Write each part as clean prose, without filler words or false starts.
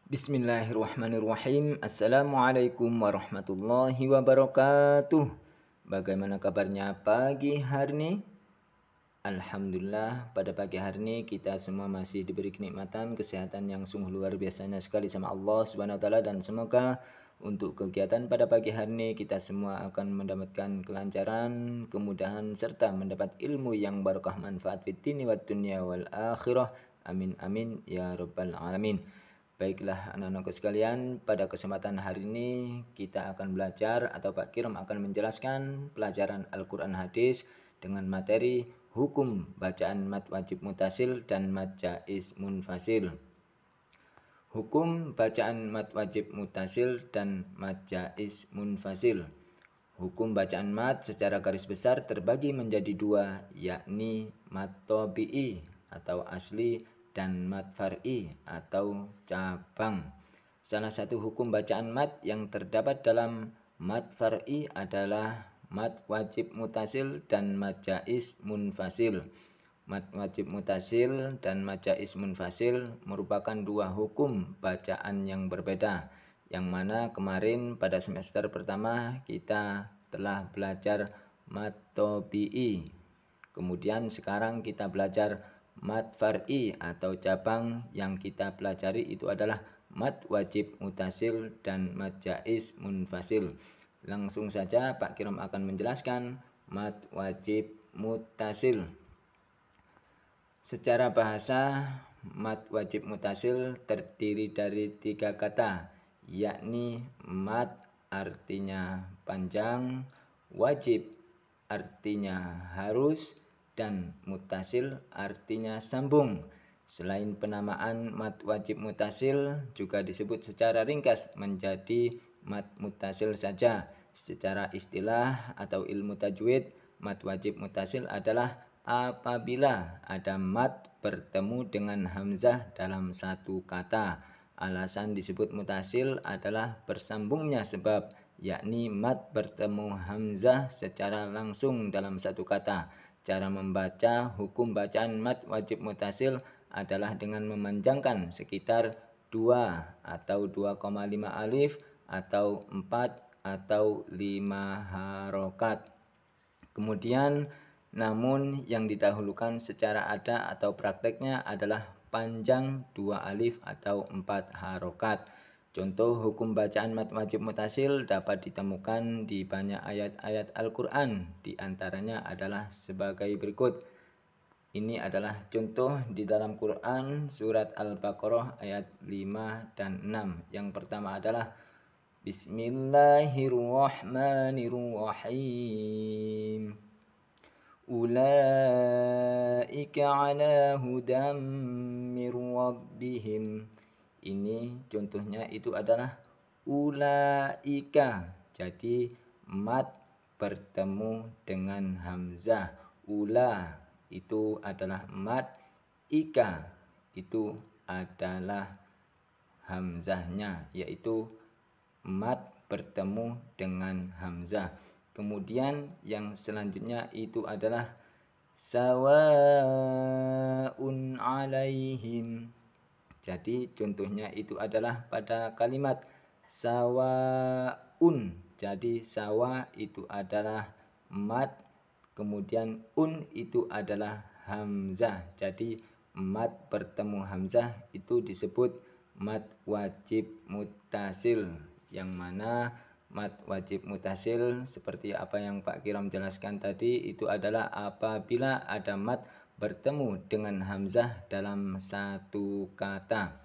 Bismillahirrahmanirrahim. Assalamualaikum warahmatullahi wabarakatuh. Bagaimana kabarnya pagi hari ini? Alhamdulillah, pada pagi hari ini kita semua masih diberi kenikmatan kesehatan yang sungguh luar biasanya sekali sama Allah Subhanahu wa taala, dan semoga untuk kegiatan pada pagi hari ini kita semua akan mendapatkan kelancaran, kemudahan serta mendapat ilmu yang barokah manfaat fid dini wad dunya wal akhirah. Amin amin ya rabbal alamin. Baiklah anak-anakku sekalian, pada kesempatan hari ini kita akan belajar atau Pak Kiram akan menjelaskan pelajaran Al-Quran Hadis dengan materi hukum bacaan mad wajib mutasil dan mad jaiz munfasil. Hukum bacaan mad wajib mutasil dan mad jaiz munfasil. Hukum bacaan mad secara garis besar terbagi menjadi dua, yakni mad tabi'i atau asli dan mad far'i atau cabang. Salah satu hukum bacaan mad yang terdapat dalam mad far'i adalah mad wajib mutasil dan mad jaiz munfasil. Mad wajib mutasil dan mad jaiz munfasil merupakan dua hukum bacaan yang berbeda, yang mana kemarin pada semester pertama kita telah belajar mad tabi'i. Kemudian sekarang kita belajar mad far'i atau cabang. Yang kita pelajari itu adalah mad wajib mutasil dan mad jaiz munfasil. Langsung saja Pak Kiram akan menjelaskan mad wajib mutasil. Secara bahasa, mad wajib mutasil terdiri dari tiga kata, yakni mad artinya panjang, wajib artinya harus, dan mutasil artinya sambung. Selain penamaan mad wajib mutasil juga disebut secara ringkas menjadi mad mutasil saja. Secara istilah atau ilmu tajwid, mad wajib mutasil adalah apabila ada mad bertemu dengan hamzah dalam satu kata. Alasan disebut mutasil adalah bersambungnya sebab, yakni mad bertemu hamzah secara langsung dalam satu kata. Cara membaca hukum bacaan mad wajib mutasil adalah dengan memanjangkan sekitar 2 atau 2,5 alif atau 4 atau 5 harokat. Kemudian namun yang didahulukan secara ada atau prakteknya adalah panjang 2 alif atau 4 harokat. Contoh hukum bacaan mad wajib mutasil dapat ditemukan di banyak ayat-ayat Al-Quran. Di antaranya adalah sebagai berikut. Ini adalah contoh di dalam Quran surat Al-Baqarah ayat 5 dan 6. Yang pertama adalah Bismillahirrahmanirrahim. Ulaika ala hudam mir rabbihim. Ini contohnya itu adalah ulaika. Jadi mad bertemu dengan hamzah. Ula itu adalah mad, ika itu adalah hamzahnya, yaitu mad bertemu dengan hamzah. Kemudian yang selanjutnya itu adalah sawaun alaihim. Jadi contohnya itu adalah pada kalimat sawaun. Jadi sawa itu adalah mad, kemudian itu adalah hamzah. Jadi mad bertemu hamzah itu disebut mad wajib mutasil, yang mana mad wajib mutasil seperti apa yang Pak Kiram jelaskan tadi itu adalah apabila ada mad bertemu dengan hamzah dalam satu kata.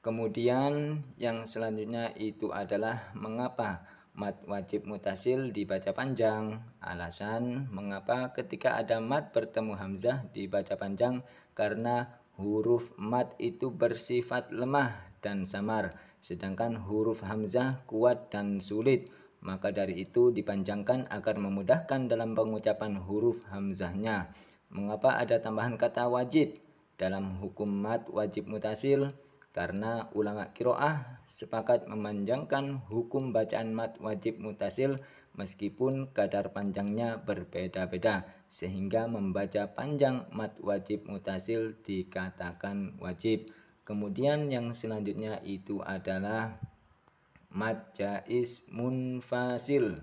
Kemudian yang selanjutnya itu adalah mengapa mad wajib mutasil dibaca panjang. Alasan mengapa ketika ada mad bertemu hamzah dibaca panjang karena huruf mad itu bersifat lemah dan samar, sedangkan huruf hamzah kuat dan sulit. Maka dari itu dipanjangkan agar memudahkan dalam pengucapan huruf hamzahnya. Mengapa ada tambahan kata wajib dalam hukum mad wajib mutasil? Karena ulama qiraah sepakat memanjangkan hukum bacaan mad wajib mutasil meskipun kadar panjangnya berbeda-beda, sehingga membaca panjang mad wajib mutasil dikatakan wajib. Kemudian yang selanjutnya itu adalah mad jaiz munfasil.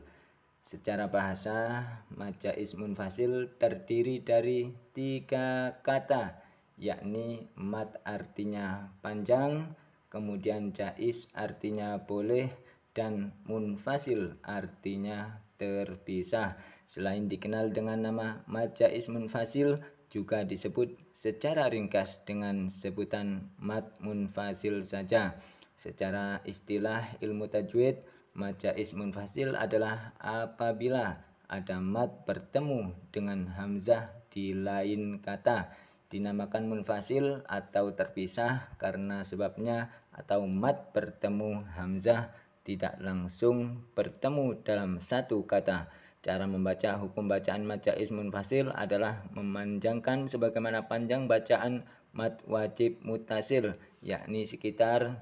Secara bahasa, mad jaiz munfasil terdiri dari 3 kata, yakni mad artinya panjang, kemudian jaiz artinya boleh, dan munfasil artinya terpisah. Selain dikenal dengan nama mad jaiz munfasil, juga disebut secara ringkas dengan sebutan mad munfasil saja. Secara istilah ilmu tajwid, mad jaiz munfasil adalah apabila ada mad bertemu dengan hamzah di lain kata. Dinamakan munfasil atau terpisah karena sebabnya atau mad bertemu hamzah tidak langsung bertemu dalam satu kata. Cara membaca hukum bacaan mad jaiz munfasil adalah memanjangkan sebagaimana panjang bacaan mad wajib muttasil, yakni sekitar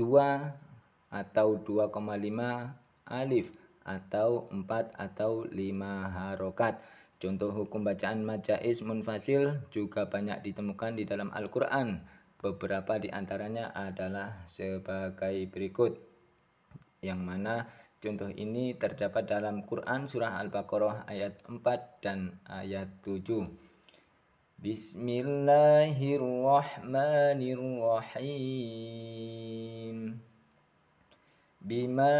2 atau 2,5 alif atau 4 atau 5 harokat. Contoh hukum bacaan mad jaiz munfasil juga banyak ditemukan di dalam Al-Quran. Beberapa di antaranya adalah sebagai berikut, yang mana contoh ini terdapat dalam Quran surah Al-Baqarah ayat 4 dan ayat 7. Bismillahirrahmanirrahim. Bima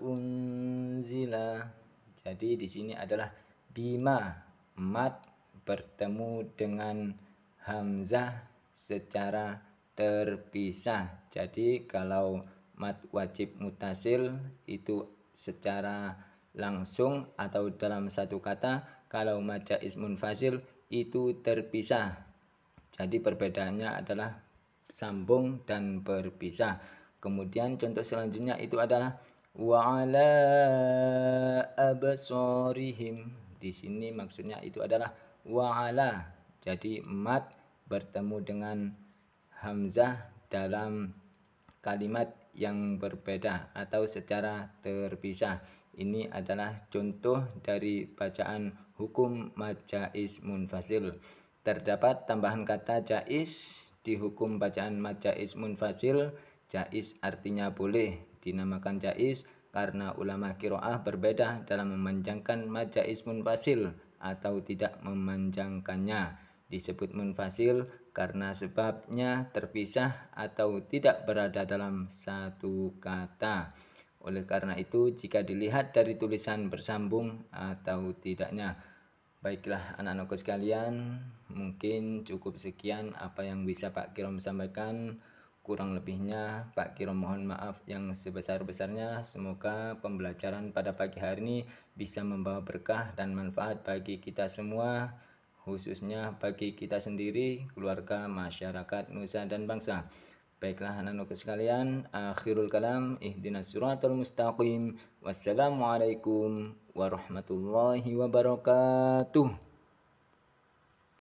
unzila. Jadi di sini adalah bima, mad bertemu dengan hamzah secara terpisah. Jadi kalau mad wajib muttasil itu secara langsung atau dalam satu kata, kalau mad jaiz munfasil itu terpisah. Jadi perbedaannya adalah sambung dan berpisah. Kemudian contoh selanjutnya itu adalah wa ala absarihim. Di sini maksudnya itu adalah wa ala. Jadi mad bertemu dengan hamzah dalam kalimat yang berbeda atau secara terpisah. Ini adalah contoh dari bacaan hukum mad jaiz munfasil. Terdapat tambahan kata jaiz di hukum bacaan mad jaiz munfasil. Jaiz artinya boleh. Dinamakan jaiz karena ulama qiraah berbeda dalam memanjangkan mad jaiz munfasil atau tidak memanjangkannya. Disebut munfasil karena sebabnya terpisah atau tidak berada dalam satu kata. Oleh karena itu, jika dilihat dari tulisan bersambung atau tidaknya. Baiklah anak-anakku sekalian, mungkin cukup sekian apa yang bisa Pak Kirom sampaikan. Kurang lebihnya Pak Kirom mohon maaf yang sebesar-besarnya. Semoga pembelajaran pada pagi hari ini bisa membawa berkah dan manfaat bagi kita semua, khususnya bagi kita sendiri, keluarga, masyarakat, nusa dan bangsa. Baiklah anak-anakku sekalian, akhirul kalam, ihdinas siratal mustaqim. Wassalamualaikum warahmatullahi wabarakatuh.